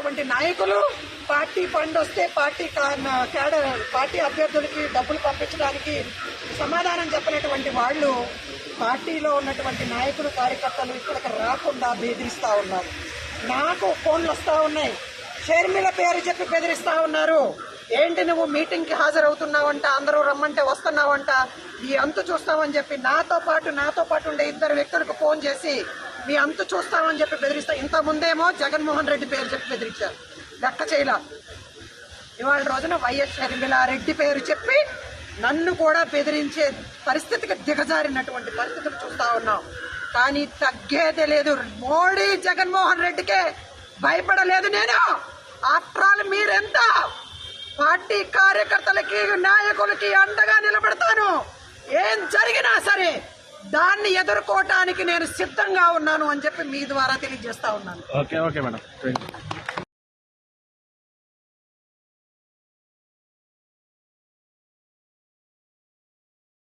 ఉన్నటువంటి నాయకులు party fund వస్తే పార్టీ అభ్యర్థులకి డబ్బులు పంపించడానికి సమాధానం చెప్పినటువంటి వాళ్ళు పార్టీలో ఉన్నటువంటి నాయకులు కార్యకర్తలు ఇక్కడికి రాకుండా బెదిరిస్తా ఉన్నారు. నాకు ఫోన్లు వస్తూ ఉన్నాయి, షర్మిల పేరు చెప్పి బెదిరిస్తా ఉన్నారు. ఏంటి నువ్వు మీటింగ్కి హాజరవుతున్నావంట, అందరూ రమ్మంటే వస్తున్నావంట, ఈ అంతు చూస్తామని చెప్పి నాతో పాటు ఉండే ఇద్దరు వ్యక్తులకు ఫోన్ చేసి మీ అంతు చూస్తామని చెప్పి బెదిరిస్తా. ఇంతకుముందేమో జగన్మోహన్ రెడ్డి పేరు చెప్పి బెదిరించారు, లెక్క చేయలా. ఇవాళ రోజున వైఎస్ షర్మిలారెడ్డి పేరు చెప్పి నన్ను కూడా బెదిరించే పరిస్థితికి దిగజారినటువంటి పరిస్థితులు చూస్తా ఉన్నాం. కానీ తగ్గేదే లేదు. మోడీ జగన్మోహన్ రెడ్డికే భయపడలేదు నేను. ఆఫ్టర్ ఆల్ మీరెంత పార్టీ కార్యకర్తలకి నాయకులకి అండగా నిలబడతాను. ఏం జరిగినా సరే దాన్ని ఎదుర్కోవటానికి నేను సిద్ధంగా ఉన్నాను అని చెప్పి మీ ద్వారా తెలియజేస్తా ఉన్నాను. Okay madam.